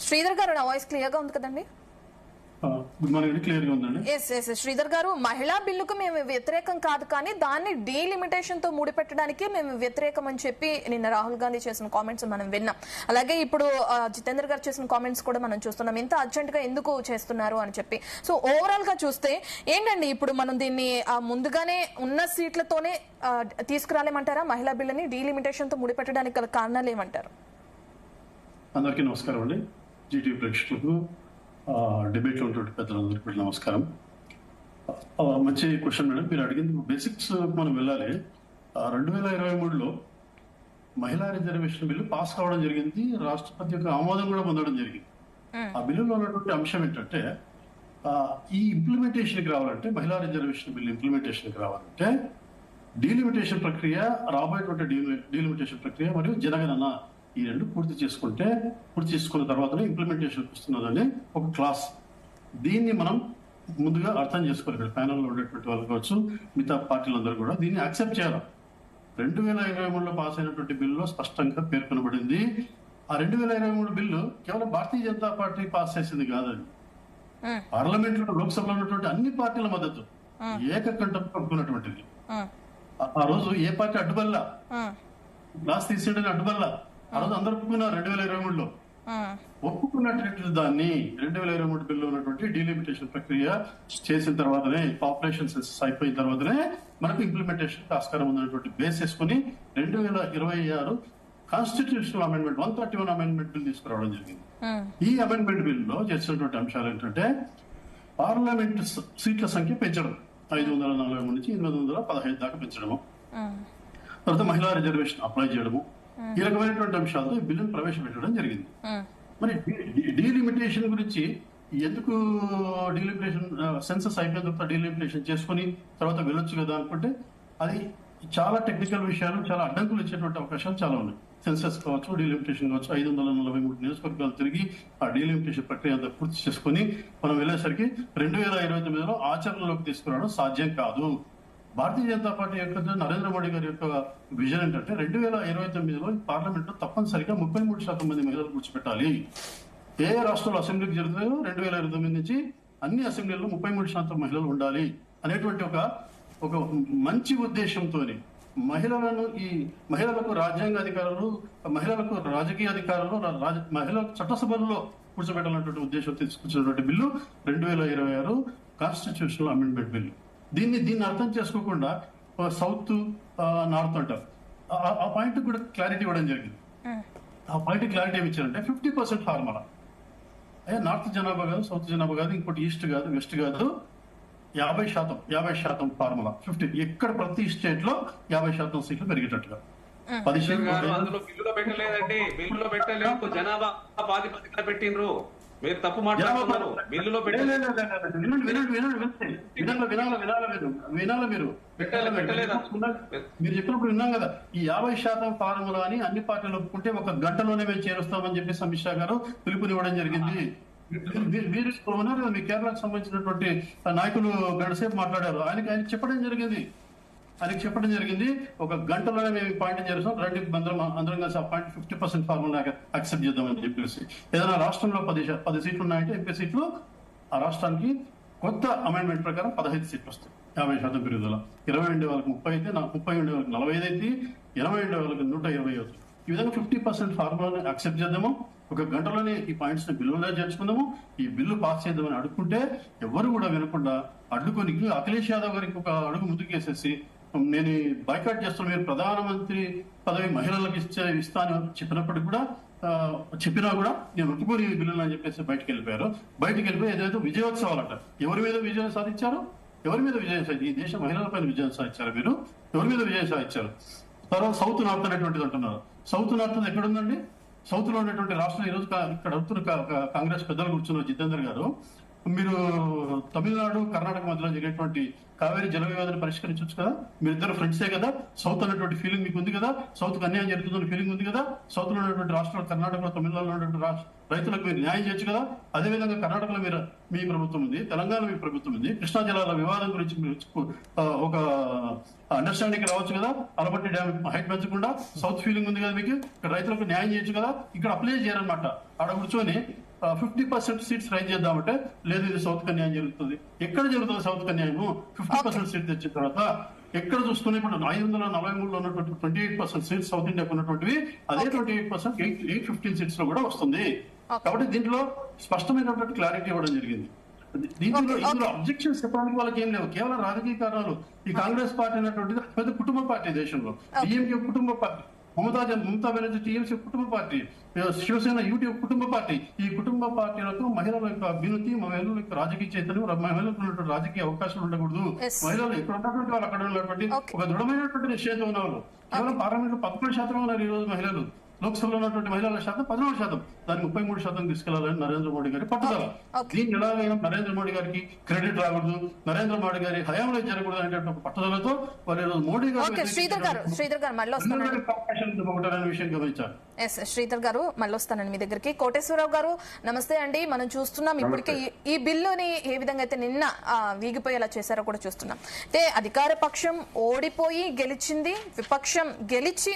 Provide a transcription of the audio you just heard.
శ్రీధర్ గారు, నా voice clear గా ఉంది కదండి? గుడ్ మార్నింగ్, క్లియర్ గా ఉందండి. ఎస్ ఎస్ శ్రీధర్ గారు, మహిళా బిల్లుకు మేము వ్యతిరేకం కాదు, కానీ దాన్ని డీలిమిటేషన్ తో ముడిపెట్టడానికి మేము వ్యతిరేకం అని చెప్పి నిన్న రాహుల్ గాంధీ చేసిన కామెంట్స్ మనం విన్నాం. అలాగే ఇప్పుడు జితేందర్ గారు చేసిన కామెంట్స్ కూడా మనం చూస్తున్నాం, ఇంత అర్జెంట్ గా ఎందుకు చేస్తున్నారు అని చెప్పి. సో ఓవరాల్ గా చూస్తే ఏంటండి, ఇప్పుడు మనం దీన్ని ముందుగానే ఉన్న సీట్లతోనే తీసుకురాలేమంటారా? మహిళా బిల్లుని డీలిమిటేషన్ తో ముడిపెట్టడానికి గల కారణాలు ఏమంటారు? అందరికీ నమస్కారం అండి. జీటీవీ ప్రేక్షకులకు, డిబేట్ లో ఉన్నటువంటి పెద్దలందరికీ నమస్కారం. మంచి క్వశ్చన్ మేడం, మీరు అడిగింది. బేసిక్స్ మనం వెళ్ళాలి. 2023లో మహిళా రిజర్వేషన్ బిల్లు పాస్ కావడం జరిగింది, రాష్ట్రపతి యొక్క ఆమోదం కూడా పొందడం జరిగింది. ఆ బిల్లులో ఉన్నటువంటి అంశం ఏంటంటే, ఈ ఇంప్లిమెంటేషన్కి రావాలంటే, మహిళా రిజర్వేషన్ బిల్లు ఇంప్లిమెంటేషన్కి రావాలంటే డీలిమిటేషన్ ప్రక్రియ, రాబోయేటువంటి డీలిమిటేషన్ ప్రక్రియ మరియు జనగణన, ఈ రెండు పూర్తి చేసుకున్న తర్వాతనే ఇంప్లిమెంటేషన్ వస్తున్నదని ఒక క్లాస్. దీన్ని మనం ముందుగా అర్థం చేసుకోవాలి. ప్యానల్లో ఉండేటువంటి వాళ్ళు కావచ్చు, మిగతా పార్టీలందరూ కూడా దీన్ని యాక్సెప్ట్ చేయాలి. 2023లో పాస్ అయినటువంటి బిల్లులో స్పష్టంగా పేర్కొనబడింది. ఆ 2023 బిల్లు కేవలం భారతీయ జనతా పార్టీ పాస్ చేసింది కాదండి. పార్లమెంట్ లో, లోక్సభలో ఉన్నటువంటి అన్ని పార్టీల మద్దతు ఏకకంఠం పట్టుకున్నటువంటిది. ఆ రోజు ఏ పార్టీ అడ్డుబల్లా, క్లాస్ తీసేయడానికి అడ్డుబల్లా. ఆ రోజు అందరూ ఒప్పుకున్నారు. 2023లో ఒప్పుకున్నటువంటి దాన్ని 2023 బిల్లు ఉన్నటువంటి డీలిమిటేషన్ ప్రక్రియ చేసిన తర్వాతనే, పాపులేషన్ సెన్సస్ అయిపోయిన తర్వాతనే మనకు ఇంప్లిమెంటేషన్ ఆస్కారం ఉన్నటువంటి బేస్ చేసుకుని 2026 కాన్స్టిట్యూషనల్ అమెండ్మెంట్ 131 అమెండ్మెంట్ బిల్ తీసుకురావడం జరిగింది. ఈ అమెండ్మెంట్ బిల్లో చేసినటువంటి అంశాలు ఏంటంటే, పార్లమెంట్ సీట్ల సంఖ్య పెంచడం, 540 నుంచి 815 దాకా పెంచడము, తర్వాత మహిళా రిజర్వేషన్ అప్లై చేయడము, ఈ రకమైనటువంటి అంశాలతో ఈ బిల్లును ప్రవేశపెట్టడం జరిగింది. మరి డీలిమిటేషన్ గురించి ఎందుకు, డీలిమిటేషన్ సెన్సస్ అయిపోయిన తర్వాత డీలిమిటేషన్ చేసుకుని తర్వాత వెళ్ళొచ్చు కదా అనుకుంటే, అది చాలా టెక్నికల్ విషయాలు, చాలా అడ్డంకులు ఇచ్చేటువంటి అవకాశాలు చాలా ఉన్నాయి. సెన్సస్ కావచ్చు, డీలిమిటేషన్ కావచ్చు, 543 నియోజకవర్గాలు తిరిగి ఆ డీలిమిటేషన్ ప్రక్రియ అంతా పూర్తి చేసుకుని మనం వెళ్ళేసరికి 2029లో ఆచరణలోకి తీసుకురావడం సాధ్యం కాదు. భారతీయ జనతా పార్టీ యొక్క, నరేంద్ర మోడీ గారి యొక్క విజన్ ఏంటంటే, 2029లో పార్లమెంట్ లో తప్పనిసరిగా 33% మంది మహిళలు కూర్చోబెట్టాలి. ఏ రాష్ట్రంలో అసెంబ్లీకి జరుగుతాయో 2029 నుంచి అన్ని అసెంబ్లీల్లో 33% మహిళలు ఉండాలి అనేటువంటి ఒక మంచి ఉద్దేశంతో మహిళలకు రాజ్యాంగ అధికారులు, మహిళలకు రాజకీయ అధికారులు, మహిళలకు చట్టసభల్లో కూర్చోబెట్టాలన్నటువంటి ఉద్దేశం తీసుకొచ్చినటువంటి బిల్లు 2026 కాన్స్టిట్యూషనల్ అమెండ్మెంట్ బిల్లు. దీన్ని అర్థం చేసుకోకుండా సౌత్, నార్త్ అంటారు. ఆ పాయింట్ కూడా క్లారిటీ ఇవ్వడం జరిగింది. ఆ పాయింట్ క్లారిటీ ఏమి ఇచ్చారంటే, 50% ఫార్ములా. నార్త్ జనాభా కాదు, సౌత్ జనాభా కాదు, ఇంకోటి ఈస్ట్ కాదు, వెస్ట్ కాదు, 50% ఫార్ములా. 50 ఎక్కడ ప్రతి స్టేట్ లో 50% సీట్లు పెరిగేటట్టుగా. 10 బిల్లులో పెట్టలేదండి, బిల్లులో పెట్టలేదు. జనాభా ప్రాతిపదికన పెట్టిండ్రు. మీరు తప్పు మాట్లాడుతున్నారు. బిల్లులో వినాల మీరు చెప్పినప్పుడు విన్నాం కదా. ఈ 50% ఫార్ములా అని అన్ని పార్టీలు ఒప్పుకుంటే 1 గంటలోనే మేము చేరుస్తామని చెప్పేసి అమిత్ షా గారు పిలుపునివ్వడం జరిగింది. మీరు ఉన్నారు కదా, మీ కేరళకు సంబంధించినటువంటి నాయకులు గంటసేపు మాట్లాడారు. ఆయన చెప్పడం జరిగింది. 1 గంటలోనే మేము పాయింట్ చేస్తాం, రండి అందరం కలిసి ఆ పాయింట్ 50% ఫార్ములా యాక్సెప్ట్ చేద్దామని చెప్పేసి. ఏదైనా రాష్ట్రంలో 10 సీట్లు ఉన్నాయంటే, ఎంపీ సీట్లు ఆ రాష్ట్రానికి కొత్త అమెండ్మెంట్ ప్రకారం 15 సీట్లు వస్తాయి. 50% పెరుగుదల. 20 ఉండే వాళ్ళకి 30 అయితే, 30 ఉండే వాళ్ళకి 45 అయితే, 20 ఉండే వాళ్ళకి 120 అవుతుంది. ఈ విధంగా 50% ఫార్ములాని యాక్సెప్ట్ చేద్దాము. 1 గంటలోనే ఈ పాయింట్స్ ని బిల్లులో చేర్చుకుందాము. ఈ బిల్లు పాస్ చేద్దామని అడుగుకుంటే ఎవరు కూడా వినకుండా అడ్డుకొని అఖిలేష్ యాదవ్ గారికి ఒక అడుగు ముందుకేసేసి, నేను బైకాట్ చేస్తాను, మీరు ప్రధానమంత్రి పదవి మహిళలకు ఇస్తా అని చెప్పినా కూడా నేను ఒప్పుకోని బిల్లులు అని చెప్పేసి బయటకు వెళ్ళిపోయి ఏదైతే విజయోత్సవాలంట. ఎవరి మీద విజయం సాధించారు? ఈ దేశ మహిళల పైన విజయం సాధించారు మీరు? ఎవరి మీద విజయం సాధించారు? తర్వాత సౌత్ నార్త్ అనేటువంటిది అంటున్నారు. సౌత్ నార్త్ ఎక్కడుందండి? సౌత్ లో ఉన్నటువంటి రాష్ట్రం ఈరోజు ఇక్కడ అవుతున్న కాంగ్రెస్ పెద్దలు కూర్చున్న జితేందర్ గారు, మీరు తమిళనాడు, కర్ణాటక మధ్యలో జరిగేటువంటి కావేరీ జల వివాదాన్ని పరిష్కరించవచ్చు కదా. మీరిద్దరు ఫ్రెండ్సే కదా. సౌత్ అన్నటువంటి ఫీలింగ్ మీకు ఉంది కదా. సౌత్ కు అన్యాయం జరుగుతున్న ఫీలింగ్ ఉంది కదా. సౌత్ లో ఉన్నటువంటి రాష్ట్రాలు, కర్ణాటకలో, తమిళనాడులో ఉన్నటువంటి రైతులకు మీరు న్యాయం చేయొచ్చు కదా. అదేవిధంగా కర్ణాటకలో మీ ప్రభుత్వం ఉంది, తెలంగాణ మీ ప్రభుత్వం ఉంది. కృష్ణా జలాల వివాదం గురించి మీరు ఒక అండర్స్టాండింగ్ రావచ్చు కదా. అలపట్టి డ్యామ్ హైట్ పెంచకుండా సౌత్ ఫీలింగ్ ఉంది కదా మీకు. ఇక్కడ రైతులకు న్యాయం చేయొచ్చు కదా. ఇక్కడ అప్లై చేయాలన్నమాట. ఆడ కూర్చొని 50% సీట్స్ రైజ్ చేద్దామంటే లేదు ఇది సౌత్ కన్యాయం జరుగుతుంది. ఎక్కడ జరుగుతుంది సౌత్ కన్యాయము? 50% సీట్ తెచ్చిన తర్వాత ఎక్కడ చూసుకునే ఇప్పుడు 543లో ఉన్నటువంటి 28% సీట్స్ సౌత్ ఇండియాకు ఉన్నటువంటివి అదే 28% 815 సీట్స్ లో కూడా వస్తుంది. కాబట్టి దీంట్లో స్పష్టమైనటువంటి క్లారిటీ ఇవ్వడం జరిగింది. ఇందులో అబ్జెక్షన్స్ చెప్పడానికి వాళ్ళకి ఏం లేవు, కేవలం రాజకీయ కారణాలు. ఈ కాంగ్రెస్ పార్టీ అనేటువంటిది పెద్ద కుటుంబ పార్టీ దేశంలో. డిఎంకే కుటుంబ పార్టీ, మమతా బెనర్జీ టీఎంసీ కుటుంబ పార్టీ, శివసేన యూటీఎఫ్ కుటుంబ పార్టీ. ఈ కుటుంబ పార్టీలకు మహిళల యొక్క అభ్యున్నతి, మహిళల యొక్క రాజకీయ చైతన్యం, మహిళలకు ఉన్నటువంటి రాజకీయ అవకాశాలు ఉండకూడదు. మహిళలు ఎక్కడ ఉన్నటువంటి వాళ్ళు అక్కడ ఉన్నటువంటి ఒక దృఢమైనటువంటి నిశ్చయిత ఉన్న వాళ్ళు. కేవలం పార్లమెంట్ 11% ఉన్నారు ఈ రోజు మహిళలు. లోక్సభలో ఉన్నటువంటి మహిళల శాతం 14%, దాన్ని 33% తీసుకెళ్లాలని నరేంద్ర మోడీ గారి పట్టుదల. దీన్ని ఎలాగైనా నరేంద్ర మోడీ గారికి క్రెడిట్ రాకూడదు, నరేంద్ర మోడీ గారి హయాంలో జరగకూడదు అనేటువంటి పట్టుదలతో వారు మోడీ గారు శ్రీధర్ గారు మళ్ళీ వస్తాను విషయం గమనించారు. శ్రీధర్ గారు మళ్ళీ వస్తానండి మీ దగ్గరికి. కోటేశ్వరరావు గారు నమస్తే అండి. మనం చూస్తున్నాం ఇప్పటికే ఈ బిల్లుని ఏ విధంగా అయితే నిన్న వీగిపోయేలా చేశారో కూడా చూస్తున్నాం. అంటే అధికార పక్షం ఓడిపోయి గెలిచింది, విపక్షం గెలిచి